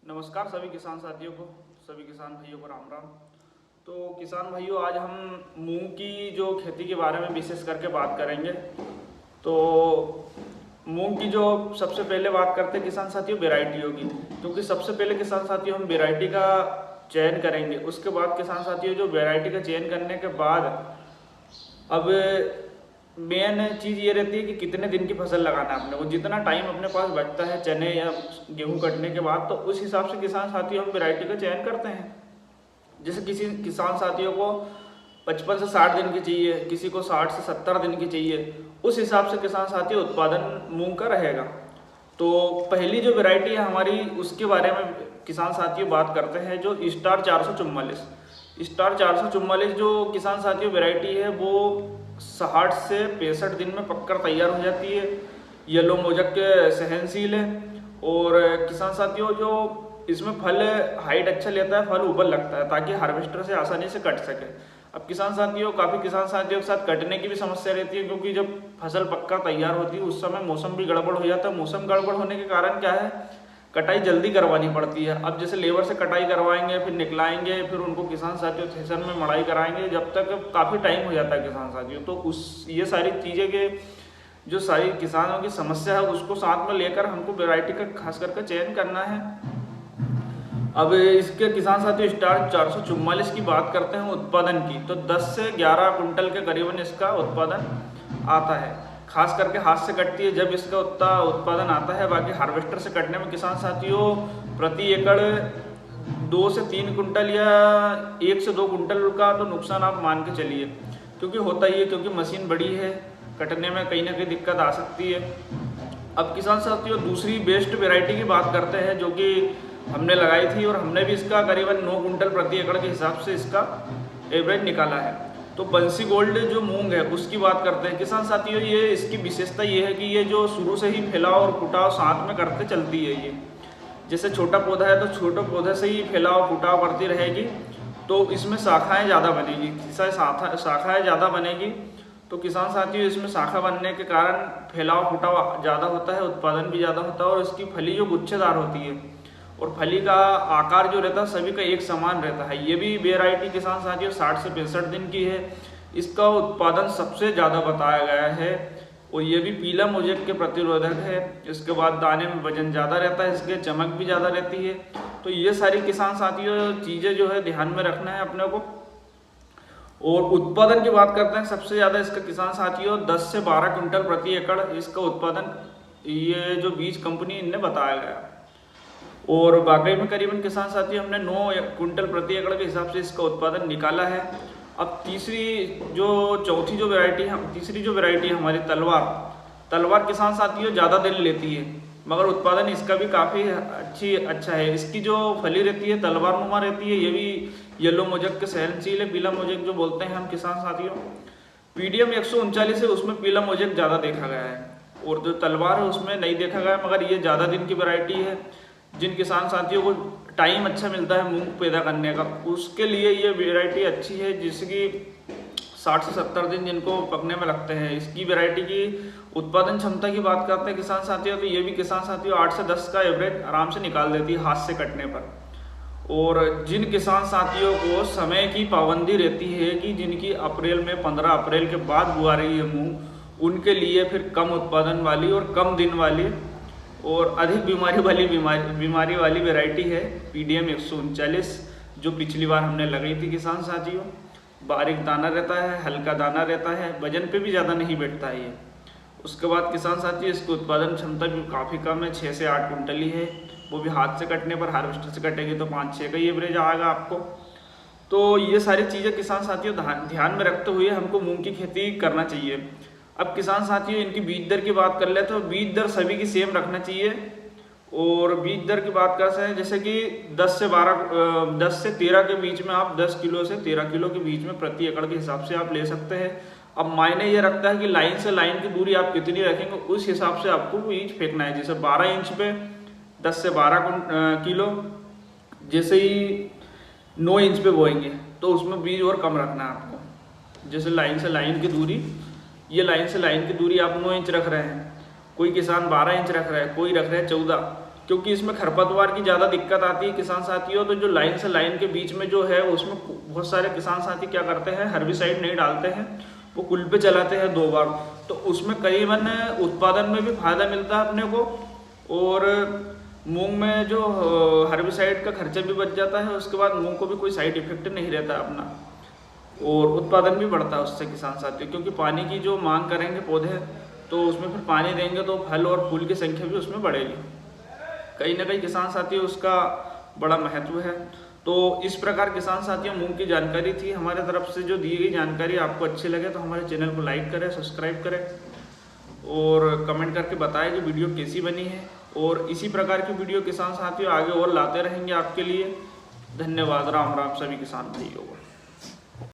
नमस्कार सभी किसान साथियों को, सभी किसान भाइयों को राम राम। तो किसान भाइयों, आज हम मूंग की जो खेती के बारे में विशेष करके बात करेंगे। तो मूंग की जो सबसे पहले बात करते हैं किसान साथियों, वैरायटियों की, क्योंकि सबसे पहले किसान साथियों हम वैरायटी का चयन करेंगे। उसके बाद किसान साथियों जो वैरायटी का चयन करने के बाद अब मेन चीज़ ये रहती है कि कितने दिन की फसल लगाना है अपने को। जितना टाइम अपने पास बचता है चने या गेहूं कटने के बाद, तो उस हिसाब से किसान साथियों हम वैरायटी का चयन करते हैं। जैसे किसी किसान साथियों को 55 से 60 दिन की चाहिए, किसी को 60 से 70 दिन की चाहिए, उस हिसाब से किसान साथियों उत्पादन मूंग का रहेगा। तो पहली जो वैरायटी है हमारी, उसके बारे में किसान साथियों बात करते हैं, जो स्टार 444। स्टार 444 जो किसान साथियों वैरायटी है, वो 60 से 65 दिन में पककर तैयार हो जाती है। येलो मोजक के सहनशील है और किसान साथियों जो इसमें फल हाइट अच्छा लेता है, फल ऊपर लगता है, ताकि हार्वेस्टर से आसानी से कट सके। अब किसान साथियों, काफ़ी किसान साथियों के साथ कटने की भी समस्या रहती है, क्योंकि जब फसल पक्का तैयार होती है उस समय मौसम भी गड़बड़ हो जाता है। मौसम गड़बड़ होने के कारण क्या है, कटाई जल्दी करवानी पड़ती है। अब जैसे लेबर से कटाई करवाएंगे, फिर निकलाएंगे, फिर उनको किसान साथियों थ्रेशर में मड़ाई कराएंगे, जब तक काफ़ी टाइम हो जाता है किसान साथियों। तो उस ये सारी चीज़ें के जो सारी किसानों की समस्या है, उसको साथ में लेकर हमको वैरायटी का खास करके चयन करना है। अब इसके किसान साथियों स्टार 444 की बात करते हैं उत्पादन की, तो 10 से 11 कुंटल के करीबन इसका उत्पादन आता है। खास करके हाथ से कटती है जब इसका उतना उत्पादन आता है। बाकी हार्वेस्टर से कटने में किसान साथियों प्रति एकड़ 2 से 3 कुंटल या 1 से 2 कुंटल का तो नुकसान आप मान के चलिए, क्योंकि होता ही है, क्योंकि मशीन बड़ी है, कटने में कहीं ना कहीं दिक्कत आ सकती है। अब किसान साथियों दूसरी बेस्ट वेराइटी की बात करते हैं, जो कि हमने लगाई थी और हमने भी इसका करीबन 9 कुंटल प्रति एकड़ के हिसाब से इसका एवरेज निकाला है। तो बंसी गोल्ड जो मूंग है उसकी बात करते हैं किसान साथियों। ये इसकी विशेषता ये है कि ये जो शुरू से ही फैलाव और फुटाव साथ में करते चलती है। ये जैसे छोटा पौधा है तो छोटे पौधे से ही फैलाव फुटाव करती रहेगी, तो इसमें शाखाएँ ज़्यादा बनेगी। शाखाएँ ज़्यादा बनेगी तो किसान साथियों इसमें शाखा बनने के कारण फैलाव फुटाव ज़्यादा होता है, उत्पादन भी ज़्यादा होता है, और इसकी फली जो गुच्छेदार होती है और फली का आकार जो रहता है सभी का एक समान रहता है। ये भी वेराइटी किसान साथियों 60 से 65 दिन की है। इसका उत्पादन सबसे ज़्यादा बताया गया है और ये भी पीला मोजेक के प्रतिरोधक है। इसके बाद दाने में वजन ज़्यादा रहता है, इसके चमक भी ज़्यादा रहती है। तो ये सारी किसान साथियों चीज़ें जो है ध्यान में रखना है अपने को। और उत्पादन की बात करते हैं, सबसे ज़्यादा इसका किसान साथियों 10 से 12 कुंटल प्रति एकड़ इसका उत्पादन ये जो बीज कंपनी इनने बताया गया। और वाकई में करीबन किसान साथियों हमने 9 कुंटल प्रति एकड़ के हिसाब से इसका उत्पादन निकाला है। अब तीसरी जो वैरायटी है हमारी तलवार किसान साथियों ज़्यादा दिन लेती है, मगर उत्पादन इसका भी काफ़ी अच्छा है। इसकी जो फली रहती है तलवार नुमा रहती है। ये भी येलो मोजक के सहनशील है, पीला मोजक जो बोलते हैं हम किसान साथियों। पीडीएम 139 है, उसमें पीला मोजक ज़्यादा देखा गया है, और जो तलवार है उसमें नहीं देखा गया, मगर ये ज़्यादा दिन की वैरायटी है। जिन किसान साथियों को टाइम अच्छा मिलता है मूंग पैदा करने का, उसके लिए ये वैरायटी अच्छी है, जिसकी 60 से 70 दिन जिनको पकने में लगते हैं। इसकी वैरायटी की उत्पादन क्षमता की बात करते हैं किसान साथियों, तो ये भी किसान साथियों 8 से 10 का एवरेज आराम से निकाल देती है हाथ से कटने पर। और जिन किसान साथियों को समय की पाबंदी रहती है कि जिनकी अप्रैल में 15 अप्रैल के बाद बुआ रही है मूंग, उनके लिए फिर कम उत्पादन वाली और कम दिन वाली और अधिक बीमारी वाली वैरायटी है पीडीएम 139, जो पिछली बार हमने लगाई थी किसान साथियों। बारीक दाना रहता है, हल्का दाना रहता है, वजन पे भी ज़्यादा नहीं बैठता है ये। उसके बाद किसान साथियों इसकी उत्पादन क्षमता भी काफ़ी कम है, 6 से 8 कुंटल ही है, वो भी हाथ से कटने पर। हार्वेस्टर से कटेगी तो 5-6 का ही एवरेज आएगा आपको। तो ये सारी चीज़ें किसान साथियों ध्यान में रखते हुए हमको मूंग की खेती करना चाहिए। अब किसान साथियों इनकी बीज दर की बात कर ले, तो बीज दर सभी की सेम रखना चाहिए। और बीज दर की बात कर सकते हैं, जैसे कि 10 से 13 के बीच में आप 10 किलो से 13 किलो के बीच में प्रति एकड़ के हिसाब से आप ले सकते हैं। अब मायने ये रखता है कि लाइन से लाइन की दूरी आप कितनी रखेंगे, उस हिसाब से आपको बीज फेंकना है। जैसे 12 इंच पे 10 से 12 किलो, जैसे ही 9 इंच पे बोएंगे तो उसमें बीज और कम रखना है आपको। जैसे लाइन से लाइन की दूरी, ये लाइन से लाइन की दूरी आप 9 इंच रख रहे हैं, कोई किसान 12 इंच रख रहा है, कोई रख रहा है 14, क्योंकि इसमें खरपतवार की ज़्यादा दिक्कत आती है किसान साथियों। तो जो लाइन से लाइन के बीच में जो है उसमें बहुत सारे किसान साथी क्या करते हैं, हर्बिसाइड नहीं डालते हैं, वो कुल पे चलाते हैं 2 बार। तो उसमें करीबन उत्पादन में भी फायदा मिलता है अपने को, और मूंग में जो हर्बिसाइड का खर्चा भी बच जाता है। उसके बाद मूंग को भी कोई साइड इफेक्ट नहीं रहता अपना, और उत्पादन भी बढ़ता है उससे किसान साथियों। क्योंकि पानी की जो मांग करेंगे पौधे, तो उसमें फिर पानी देंगे तो फल और फूल की संख्या भी उसमें बढ़ेगी। कहीं ना कहीं किसान साथियों उसका बड़ा महत्व है। तो इस प्रकार किसान साथियों मूंग की जानकारी थी हमारे तरफ से। जो दी गई जानकारी आपको अच्छी लगे तो हमारे चैनल को लाइक करें, सब्सक्राइब करें और कमेंट करके बताएं कि वीडियो कैसी बनी है। और इसी प्रकार की वीडियो किसान साथियों आगे और लाते रहेंगे आपके लिए। धन्यवाद। राम राम सभी किसान भाइयों को।